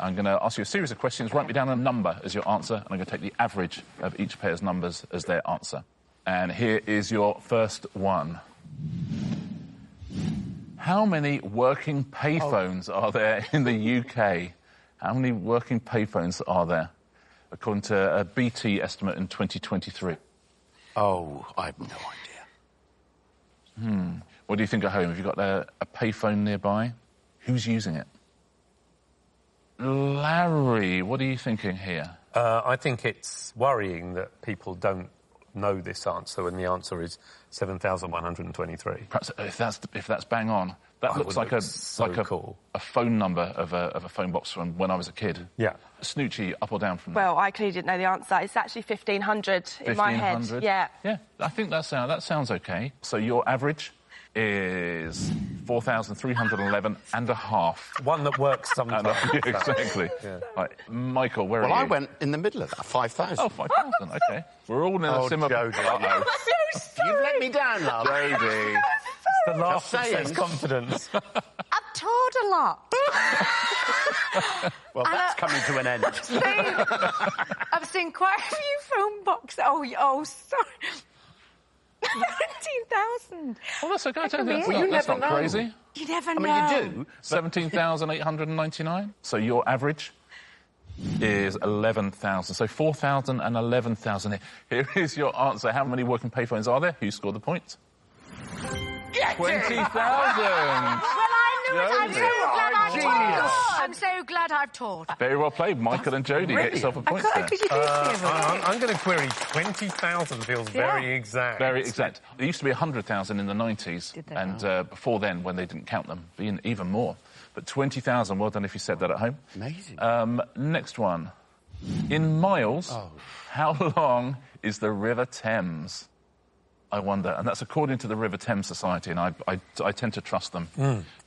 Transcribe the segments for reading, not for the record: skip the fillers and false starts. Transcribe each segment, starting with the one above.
I'm going to ask you a series of questions. Write me down a number as your answer, and I'm going to take the average of each pair's numbers as their answer. And here is your first one. How many working payphones are there in the UK? How many working payphones are there, according to a BT estimate in 2023? Oh, I have no idea. What do you think at home? Have you got a payphone nearby? Who's using it? Larry, what are you thinking here? I think it's worrying that people don't know this answer when the answer is 7,123. Perhaps if that's bang on, that looks like a phone number of a phone box from when I was a kid. Yeah. Snoochie, up or down from that? Well, I clearly didn't know the answer. It's actually 1,500 in my head. 1,500? Yeah. Yeah, I think that sounds okay. So your average is 4,311 and a half. One that works sometimes. Exactly. Yeah. Right, Michael, where are you? Well, I went in the middle of that, 5,000. Oh, 5,000, OK. We're all in a similar... Jodie. Uh-oh. You've let me down, love. Jodie. The laugh that says confidence. I've toured a lot. Well, that's coming to an end. I've seen quite a few phone boxes. Oh, sorry. 17,000. Oh, that's OK. never That's not know. Crazy. You never know. I mean, you do. 17,899. So your average is 11,000. So 4,000 and 11,000. Here is your answer. How many working payphones are there? Who scored the point? 20,000. Well, I knew it. I'm Genius. so glad I've toured. Very well played, Michael and Jodie. Get yourself a point there. Did you do I'm going to query 20,000 feels very exact. Very exact. There used to be 100,000 in the 90s. Did they? And before then, when they didn't count them, being even more. But 20,000, well done if you said that at home. Amazing. Next one. In miles, how long is the River Thames? I wonder. And that's according to the River Thames Society, and I tend to trust them.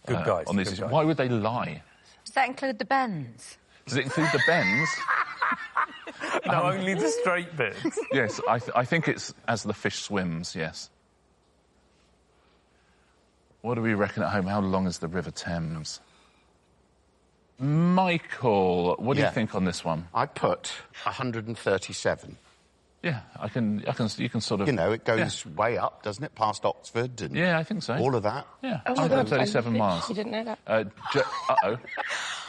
Good guys. On these issues. Why would they lie? Does that include the bends? Does it include the bends? No, only the straight bits. Yes, I think it's as the fish swims, yes. What do we reckon at home? How long is the River Thames? Michael, what do you think on this one? I put 137. Yeah, you can sort of... You know, it goes way up, doesn't it? Past Oxford and... Yeah, I think so. All of that. Yeah, Oh, 137 miles. You didn't know that? Uh-oh.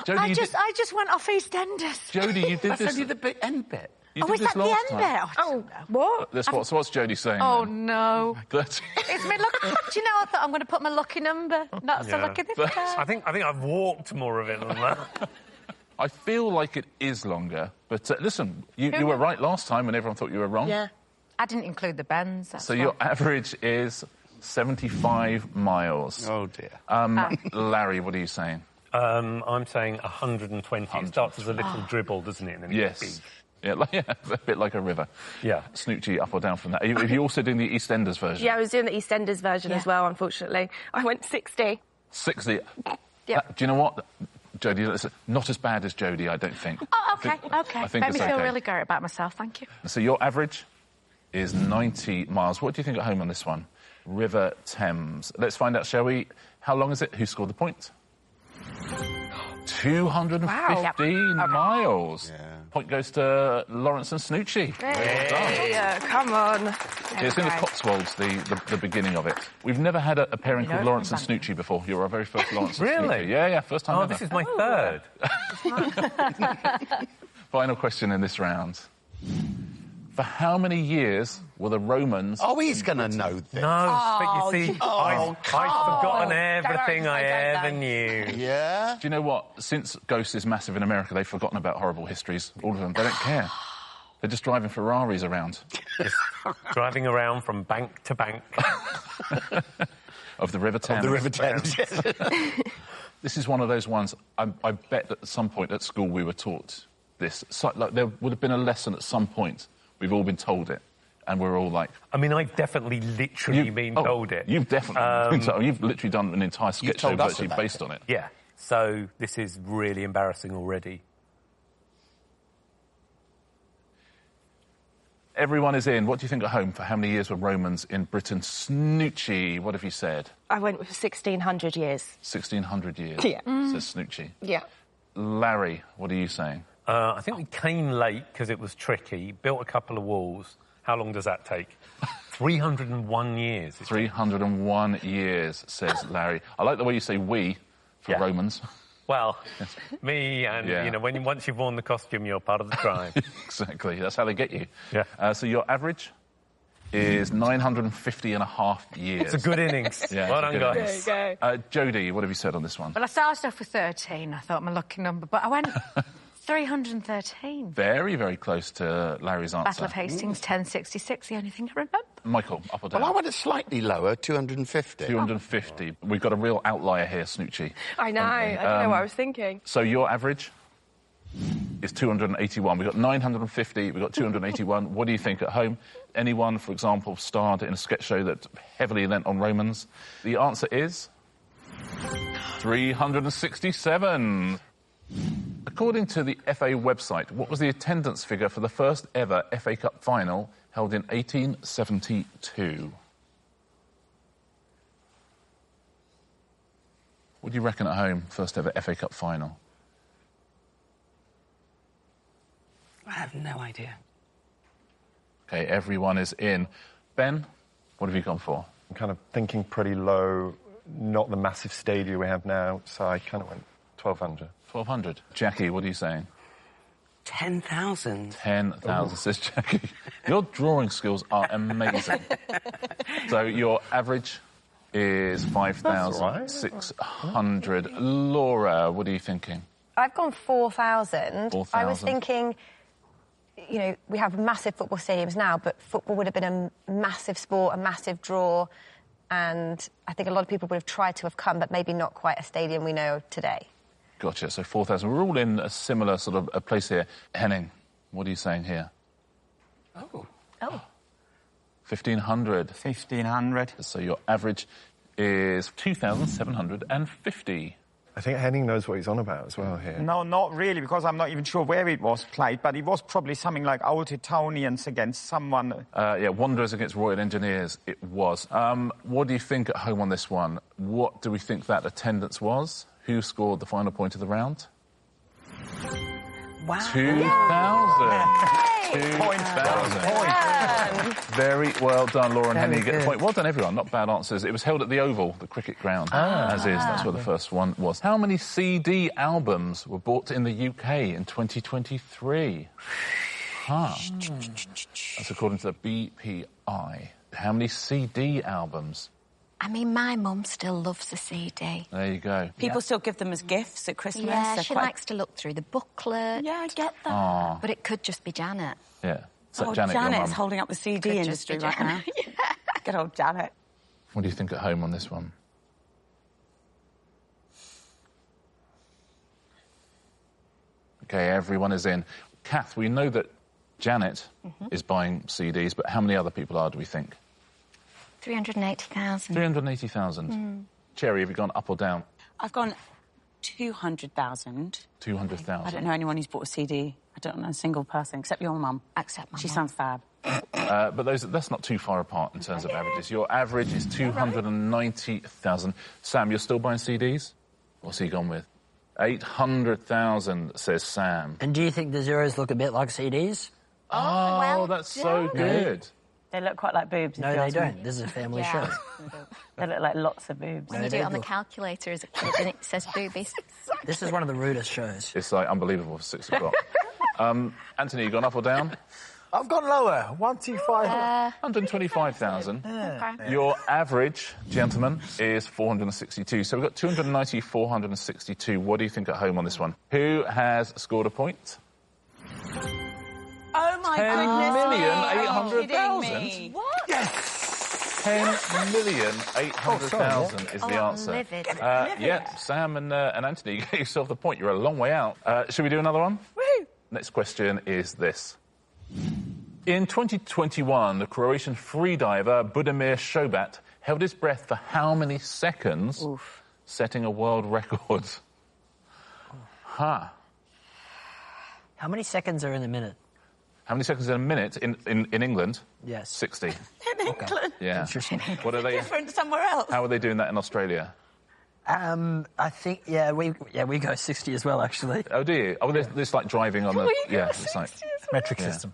Jodie, I just went off EastEnders. Jodie, you did That's this... only the end bit. You Oh, did is this that the last end time. bit? Oh, what? So what's Jodie saying? Oh, then? no. 30. It's my lucky... Do you know, I thought I'm going to put my lucky number. Not so lucky this time. I think I've walked more of it than that. I feel like it is longer, but listen, you were right last time when everyone thought you were wrong. Yeah. I didn't include the bends. So your average is 75 miles. Oh, dear. Larry, what are you saying? I'm saying 120. It starts as a little dribble, doesn't it? And then it's Yes. Yeah, a bit like a river. Yeah. Snoochie, up or down from that? Are you also doing the EastEnders version? Yeah, I was doing the EastEnders version as well, unfortunately. I went 60. 60. Yep. Do you know what, Jodie? It's not as bad as Jodie, I don't think. Oh, OK. I think Made me it's feel okay. really great about myself, thank you. So your average is 90 miles. What do you think at home on this one? River Thames. Let's find out, shall we? How long is it? Who scored the point? 215 miles. Yeah. Point goes to Lawrence and Snoochie. Yeah, come on. It's in the Cotswolds, the beginning of it. We've never had a pairing called Lawrence and Snoochie before. You're our very first Lawrence and Really? Snoochie. Yeah, first time Oh, ever. this is my third. Final question in this round. For how many years were the Romans... Oh, he's going to know this. No, but you see, I've forgotten everything I don't ever know. knew. Yeah? Do you know what? Since Ghost is massive in America, they've forgotten about horrible histories. All of them. They don't care. They're just driving Ferraris around. Just driving around from bank to bank. Of the River Thames. The River Thames. This is one of those ones, I bet that at some point at school we were taught this. So, like, there would have been a lesson at some point. We've all been told it. And we're all like... I mean, I've definitely literally been told it. You've definitely been told. You've literally done an entire sketch show told us virtually about based it. on it. Yeah. So this is really embarrassing already. Everyone is in. What do you think at home for how many years were Romans in Britain? Snoochie, what have you said? I went with 1,600 years. 1,600 years, Yeah. says Snoochie. Yeah. Larry, what are you saying? I think we came late because it was tricky, built a couple of walls. How long does that take? 301 years. 301 years, says Larry. I like the way you say we for Romans. Well, me and, you know, once you've worn the costume, you're part of the tribe. Exactly. That's how they get you. Yeah. So your average is 950 and a half years. It's a good innings. Yeah, well done, guys. There you go. Jodie, what have you said on this one? Well, I started off with 13. I thought my lucky number, but I went 313. Very, very close to Larry's answer. Battle of Hastings, 1066, the only thing I remember. Michael, up or down? Well, I went it slightly lower, 250. 250. We've got a real outlier here, Snoochie. I know. I don't know what I was thinking. So your average is 281. We've got 950, we've got 281. What do you think at home? Anyone, for example, starred in a sketch show that heavily lent on Romans? The answer is 367. According to the FA website, what was the attendance figure for the first ever FA Cup final held in 1872? What do you reckon at home, first ever FA Cup final? I have no idea. OK, everyone is in. Ben, what have you gone for? I'm kind of thinking pretty low, not the massive stadium we have now, so I kind of went 1,200. 1,200. Jackie, what are you saying? 10,000. 10,000, says Jackie. Your drawing skills are amazing. So your average is 5,600. Laura, what are you thinking? I've gone 4,000. 4,000. I was thinking, you know, we have massive football stadiums now, but football would have been a massive sport, a massive draw, and I think a lot of people would have tried to have come, but maybe not quite a stadium we know today. Gotcha, so 4,000. We're all in a similar sort of a place here. Henning, what are you saying here? Oh. 1,500. 1,500. So your average is 2,750. I think Henning knows what he's on about as well here. No, not really, because I'm not even sure where it was played, but it was probably something like Old Etonians against someone. Wanderers against Royal Engineers, it was. What do you think at home on this one? What do we think that attendance was? Who scored the final point of the round? Wow. 2,000. 2,000. Very well done, Laura and Henry. You get the point. Well done, everyone. Not bad answers. It was held at the Oval, the cricket ground, as is. That's where the first one was. How many CD albums were bought in the UK in 2023? That's according to the BPI. How many CD albums? I mean, my mum still loves a CD. There you go. People still give them as gifts at Christmas. Yeah, They're she quite... likes to look through the booklet. Yeah, I get that. But it could just be Janet. Yeah. So Janet's your mum. holding up the CD industry right now. Good old Janet. What do you think at home on this one? OK, everyone is in. Kath, we know that Janet is buying CDs, but how many other people are, do we think? 380,000. 380,000. Cherry, have you gone up or down? I've gone 200,000. 200,000. I don't know anyone who's bought a CD. I don't know a single person, except your mum. Except my She mum. sounds fab. But that's not too far apart in terms of averages. Your average is 290,000. Sam, you're still buying CDs? What's he gone with? 800,000, says Sam. And do you think the zeros look a bit like CDs? Oh, that's so good. They look quite like boobs. No, they don't. This is a family show. They look like lots of boobs. When you do it on the calculator as a kid, then it says boobies. This is one of the rudest shows. It's like unbelievable for 6 o'clock. Anthony, you gone up or down? I've gone lower. 125. 125,000. Okay. Your average, gentlemen, is 462. So we've got 290, 462. What do you think at home on this one? Who has scored a point? Oh, my goodness. 10,800,000. What? Yes! 10,800,000 is the answer. Livid. Yeah, Sam and Anthony, you get yourself the point. You're a long way out. Should we do another one? Woo! Next question is this. In 2021, the Croatian freediver Budimir Šobat held his breath for how many seconds, setting a world record? How many seconds are in a minute? How many seconds in a minute in England? Yes. 60. In England? Yeah. Interesting. What are they? Different somewhere else. How are they doing that in Australia? I think, we go 60 as well, actually. Oh, do you? Oh, there's like driving on the... Yeah, it's like... Metric system.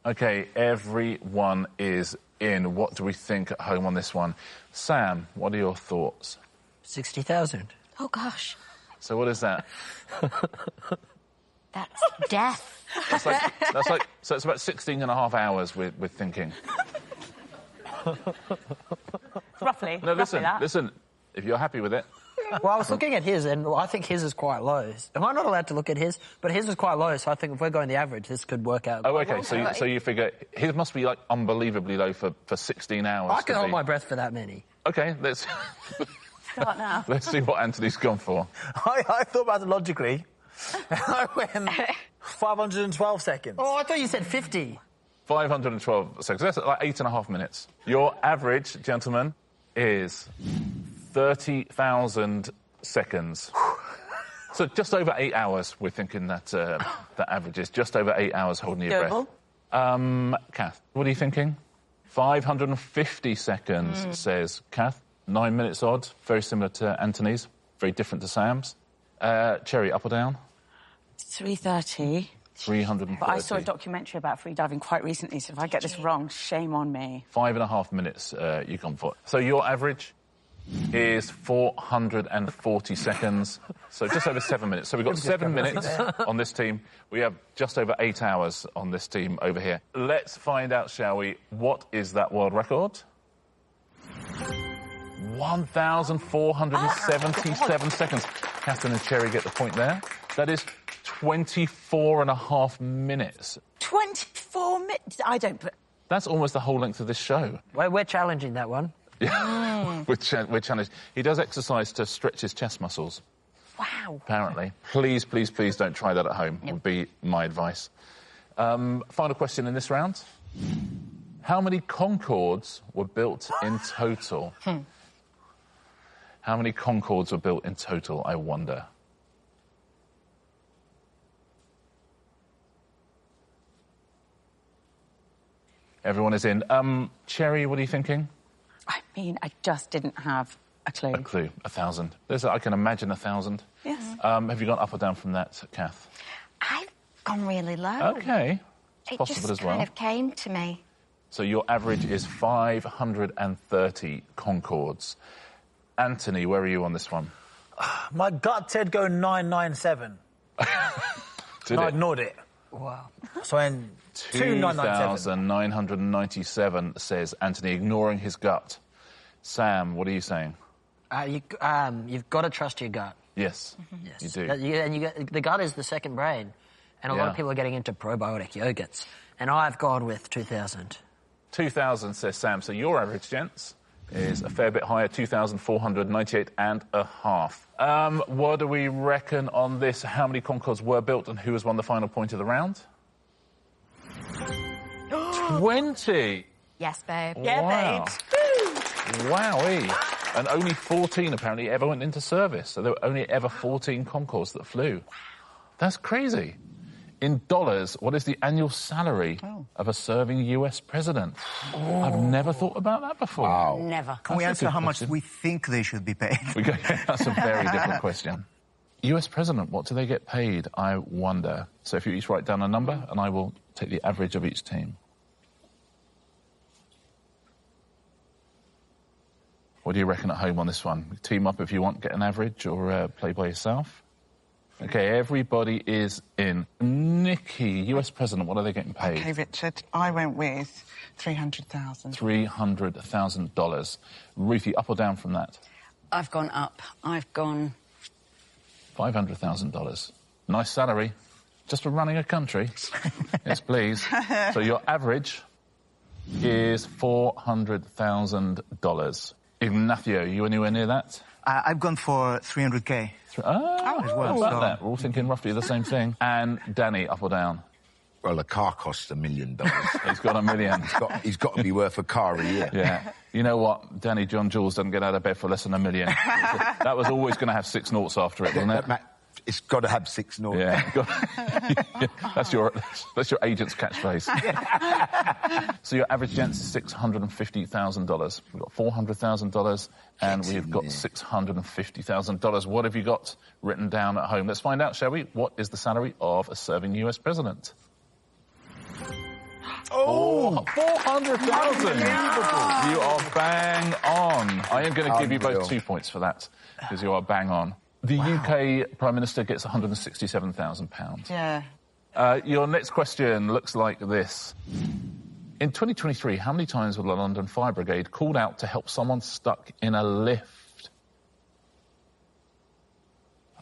OK, everyone is in. What do we think at home on this one? Sam, what are your thoughts? 60,000. Oh, gosh. So what is that? That's death. So it's about 16 and a half hours we're thinking. Roughly. No, roughly that. listen. If you're happy with it... Well, I was looking at his, and I think his is quite low. Am I not allowed to look at his? But his is quite low, so I think if we're going the average, this could work out. Oh, OK, so you figure his must be, like, unbelievably low for 16 hours. I can hold my breath for that many. OK, let's... Start now. Let's see what Anthony's gone for. I thought about it logically. I went 512 seconds. Oh, I thought you said 50. 512 seconds. That's like 8.5 minutes. Your average, gentlemen, is 30,000 seconds. So just over 8 hours, we're thinking that that average is just over 8 hours holding your breath. Kath, what are you thinking? 550 seconds, says Kath. 9 minutes odd, very similar to Anthony's, very different to Sam's. Cherry, up or down? 330. 330. But I saw a documentary about free diving quite recently, so if I get this wrong, shame on me. 5.5 minutes you've gone for. So your average is 440 seconds, so just over 7 minutes. So we've got 7 minutes on this team. We have just over 8 hours on this team over here. Let's find out, shall we, what is that world record? 1,477 seconds. Catherine and Cherry get the point there. That is 24.5 minutes. 24 minutes? I don't put... That's almost the whole length of this show. We're challenging that one. Yeah, we're challenged. He does exercise to stretch his chest muscles. Wow. Apparently. Please, please, please don't try that at home, would be my advice. Final question in this round. How many Concordes were built in total? How many Concordes were built in total, I wonder? Everyone is in. Cherry, what are you thinking? I mean, I just didn't have a clue. A clue. 1,000. I can imagine 1,000. Yes. Have you gone up or down from that, Kath? I've gone really low. OK. It's It possible just as well. kind of came to me. So your average is 530 Concordes. Anthony, where are you on this one? My gut said go 997. Did I it? ignored it. Wow. So in 2,997. 2,997, says Anthony, ignoring his gut. Sam, what are you saying? You've got to trust your gut. Yes, Yes. you do. The gut is the second brain, and a lot of people are getting into probiotic yogurts. And I've gone with 2,000. 2,000, says Sam. So your average, gents, is a fair bit higher, 2,498.5. What do we reckon on this? How many Concordes were built and who has won the final point of the round? 20! Yes, babe. Wow. Wowee. And only 14, apparently, ever went into service. So there were only ever 14 Concordes that flew. That's crazy. In dollars, what is the annual salary of a serving US president? I've never thought about that before. Wow. Never. Can we answer how much we think they should be paid? That's a very different question. US president, what do they get paid, I wonder? So if you each write down a number, and I will take the average of each team. What do you reckon at home on this one? Team up if you want, get an average, or play by yourself? OK, everybody is in. Nikki, US president, what are they getting paid? OK, Richard, I went with $300,000. $300,000. Ruthie, up or down from that? I've gone up. I've gone... $500,000. Nice salary. Just for running a country. Yes, please. So your average is $400,000. Ignacio, you anywhere near that? I've gone for 300K. As well. About that. We're all thinking roughly the same thing. And Danny, up or down? Well, a car costs $1 million. He's got $1 million. He's got to be worth a car a year. Yeah. You know what? Danny John Jules doesn't get out of bed for less than $1 million. That was always going to have 6 noughts after it, wasn't it? It's got to have 6 naught. Yeah. That's your agent's catchphrase. So your average gents is $650,000. We've got $400,000 and we've got $650,000. What have you got written down at home? Let's find out, shall we? What is the salary of a serving US president? Oh, 400,000! You are bang on. I am going to give you both 2 points for that, because you are bang on. The UK Prime Minister gets £167,000. Yeah. Your next question looks like this. In 2023, how many times was the London Fire Brigade called out to help someone stuck in a lift?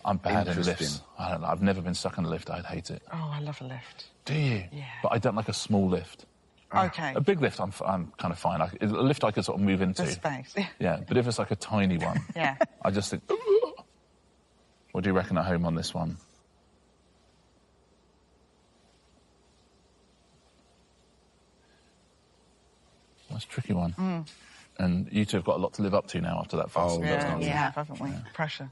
I'm bad at lifts. I don't know. I've never been stuck in a lift. I'd hate it. Oh, I love a lift. Do you? Yeah. But I don't like a small lift. Okay. A big lift, I'm kind of fine. A lift I could sort of move into. The space. Yeah, but if it's like a tiny one, yeah. I just think, what do you reckon at home on this one? That's a tricky one. Mm. And you two have got a lot to live up to now after that first. Haven't we? Yeah. Pressure.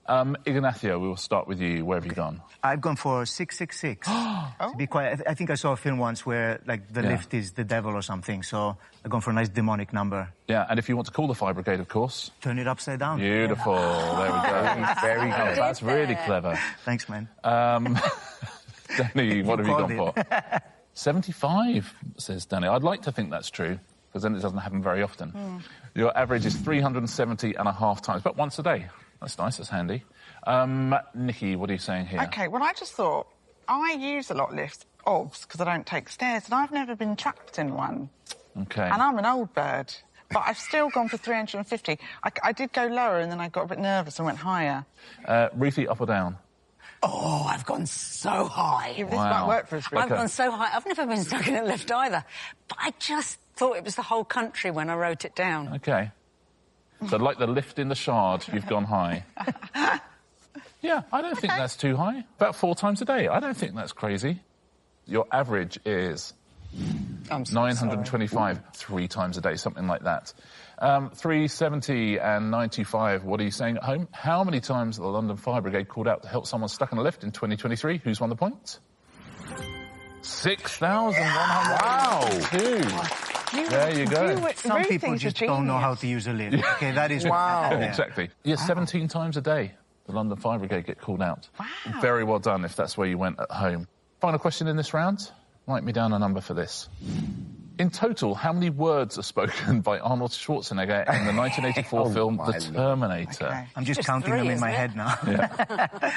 Ignacio, we will start with you. Where have you gone? I've gone for 666. To be quite, I think I saw a film once where, like, the lift is the devil or something, so I've gone for a nice demonic number. Yeah, and if you want to call the fire brigade, of course... Turn it upside down. Beautiful. There we go. Very good. That's really clever. Thanks, man. Danny, what have you gone for? 75, says Danny. I'd like to think that's true, because then it doesn't happen very often. Your average is 370.5 times, but once a day. That's nice, that's handy. Nikki, what are you saying here? OK, well, I just thought, I use a lot of lifts, because I don't take stairs, and I've never been trapped in one. OK. And I'm an old bird, but I've still gone for 350. I did go lower, and then I got a bit nervous and went higher. Ruthie, up or down? Oh, I've gone so high. This might work for us. I've gone so high. I've never been stuck in a lift either. But I just thought it was the whole country when I wrote it down. OK. So like the lift in the Shard, you've gone high. Yeah, I don't think that's too high. About 4 times a day. I don't think that's crazy. Your average is 925, 3 times a day, something like that. 370 and 95, what are you saying at home? How many times the London Fire Brigade called out to help someone stuck in a lift in 2023? Who's won the points? 6,102. Wow. There you go. Some people just don't know how to use a lift. OK, that is... Wow. Exactly. Yeah, 17 times a day the London Fire Brigade get called out. Wow. Very well done if that's where you went at home. Final question in this round. Write me down a number for this. In total, how many words are spoken by Arnold Schwarzenegger in the 1984 film The Terminator? Okay. I'm just counting them in my head now. Yeah.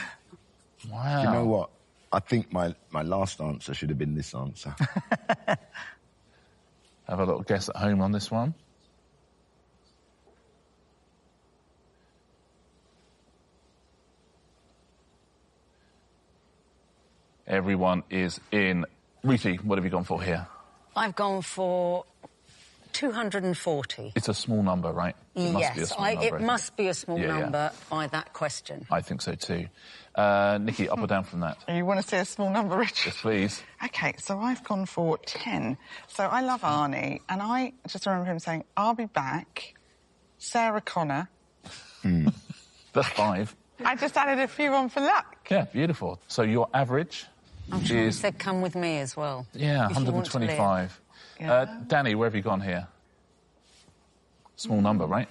Wow. Do you know what? I think my last answer should have been this answer. Have a little guess at home on this one. Everyone is in. Ruthie, what have you gone for here? I've gone for 240. It's a small number, right? It must be a small number. It must be a small number by that question. I think so too. Nikki, up or down from that? You want to say a small number, Richard? Yes, please. OK, so I've gone for 10. So I love Arnie, and I just remember him saying, I'll be back, Sarah Connor. That's 5. I just added a few on for luck. Yeah, beautiful. So your average I'm sure you said come with me as well. Yeah, 125. Yeah. Danny, where have you gone here? Small number, right?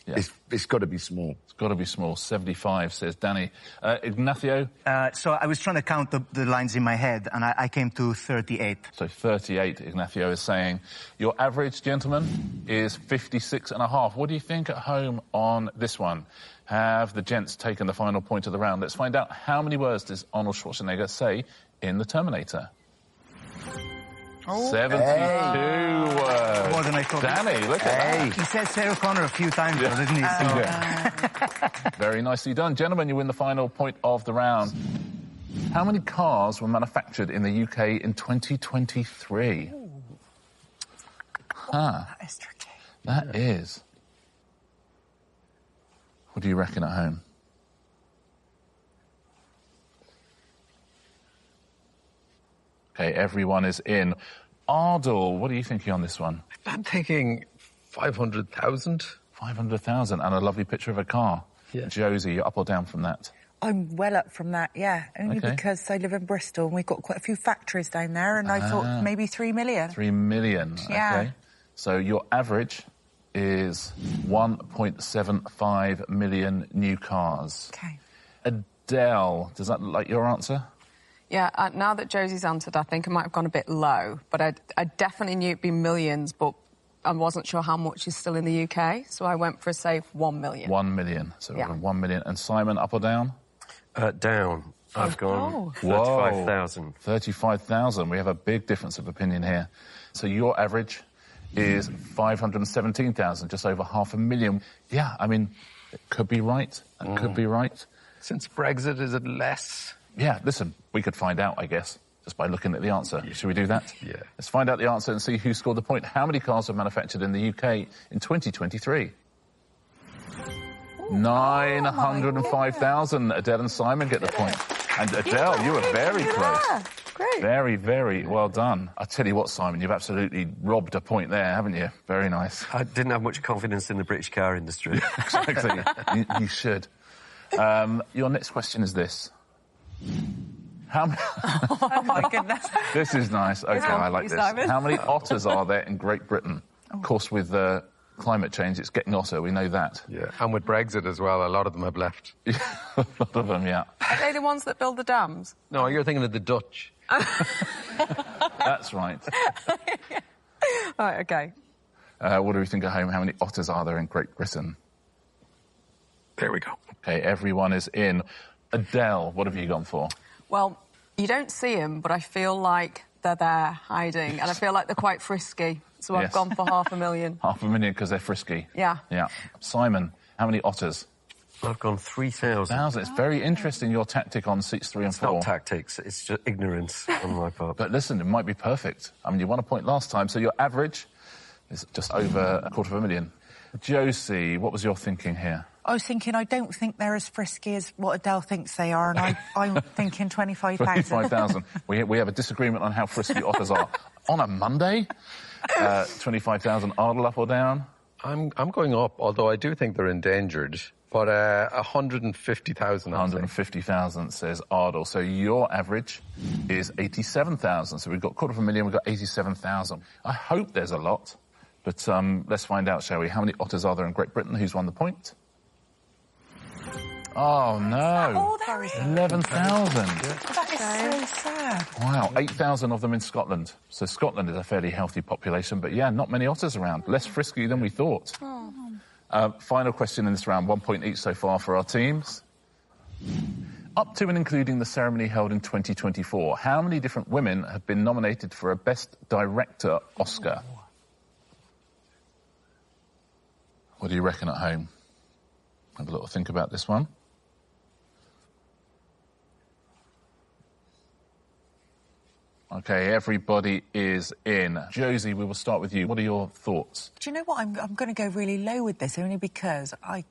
Yeah. It's got to be small. It's got to be small. 75, says Danny. Ignacio? So I was trying to count the lines in my head, and I came to 38. So 38, Ignacio is saying. Your average, gentlemen, is 56.5. What do you think at home on this one? Have the gents taken the final point of the round? Let's find out how many words does Arnold Schwarzenegger say in The Terminator. 72 words. More than I thought. Danny, look at that. He said Sarah Connor a few times, though, didn't he? Very nicely done. Gentlemen, you win the final point of the round. How many cars were manufactured in the UK in 2023? That is tricky. That is. What do you reckon at home? OK, everyone is in. Ardal, what are you thinking on this one? I'm thinking 500,000. 500,000 and a lovely picture of a car. Yeah. Josie, you're up or down from that? I'm well up from that, yeah. Only Okay. because I live in Bristol and we've got quite a few factories down there, and I thought maybe 3 million. 3 million. Yeah. Okay. So your average is 1.75 million new cars. Okay. Adele, does that look like your answer? Yeah, now that Josie's answered, I think I might have gone a bit low, but I definitely knew it'd be millions, but I wasn't sure how much is still in the UK, so I went for a safe 1 million. 1 million. So Yeah. 1 million. And Simon, up or down? Down. I've gone Whoa. 35,000. 35,000. We have a big difference of opinion here. So your average is 517,000, just over 500,000. Yeah, I mean, it could be right. It could be right. Since Brexit, is it less? Yeah, listen, we could find out, I guess, just by looking at the answer. Should we do that? Yeah. Let's find out the answer and see who scored the point. How many cars were manufactured in the UK in 2023? 905,000. Adele and Simon get the point. And Adele, you were very close. Yeah, great. Very, very well done. I tell you what, Simon, you've absolutely robbed a point there, haven't you? Very nice. I didn't have much confidence in the British car industry. Exactly. you should. Your next question is this. How many... Oh, my goodness. This is nice. Okay, I like this. Simon. How many otters are there in Great Britain? Of course, with climate change, it's getting hotter. We know that. Yeah, and with Brexit as well, a lot of them have left. A lot of them, yeah. Are they the ones that build the dams? No, you're thinking of the Dutch. That's right. Right, OK. What do we think at home? How many otters are there in Great Britain? There we go. Okay, everyone is in. Adele, what have you gone for? Well, you don't see them, but I feel like they're there hiding, and I feel like they're quite frisky, so I've Yes. gone for 500,000. 500,000 because they're frisky. Yeah. Yeah. Simon, how many otters? I've gone 3,000. It's very interesting, your tactic on seats 3 and 4. It's not tactics, it's just ignorance on my part. But listen, it might be perfect. I mean, you won a point last time, so your average is just over 250,000. Josie, what was your thinking here? I was thinking, I don't think they're as frisky as what Adele thinks they are, and I'm thinking 25,000. 25,000. We have a disagreement on how frisky otters are. On a Monday? 25,000. Ardle, up or down? I'm going up, although I do think they're endangered. But 150,000. 150,000, says Ardle. So your average is 87,000. So we've got 250,000, we've got 87,000. I hope there's a lot. But let's find out, shall we? How many otters are there in Great Britain? Who's won the point? Oh, no. Oh, there is. 11,000. That is so sad. Wow, 8,000 of them in Scotland. So Scotland is a fairly healthy population, but yeah, not many otters around. Less frisky than we thought. Final question in this round, 1 point each so far for our teams. Up to and including the ceremony held in 2024, how many different women have been nominated for a Best Director Oscar? What do you reckon at home? Have a little think about this one. Okay, everybody is in. Josie, we will start with you. What are your thoughts? Do you know what? I'm going to go really low with this, only because I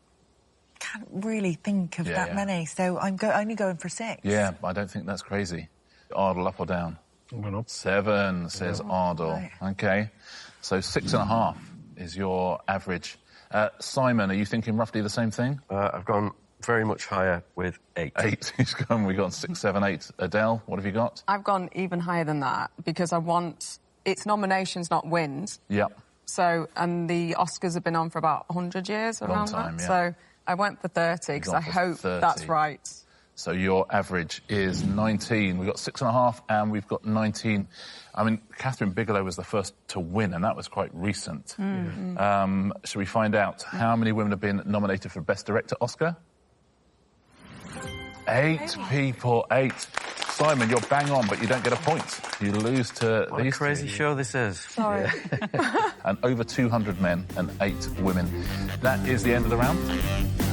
can't really think of that many. So I'm only going for 6. Yeah, I don't think that's crazy. Ardle, up or down? I'm going up. 7, says Ardle. Right. Okay, so 6.5 is your average. Simon, are you thinking roughly the same thing? I've gone very much higher with 8. 8. He's gone. We've gone 6, 7, 8. Adele, what have you got? I've gone even higher than that because I want... It's nominations, not wins. Yep. So, and the Oscars have been on for about 100 years around time, that. yeah. So I went for 30 because I hope 30. that's right. So your average is 19. We've got 6.5 and we've got 19. I mean, Catherine Bigelow was the first to win, and that was quite recent. Should we find out how many women have been nominated for Best Director Oscar? 8 people. 8. Simon, you're bang on, but you don't get a point. You lose to What these a crazy two. show this is. Sorry. And over 200 men and 8 women. That is the end of the round.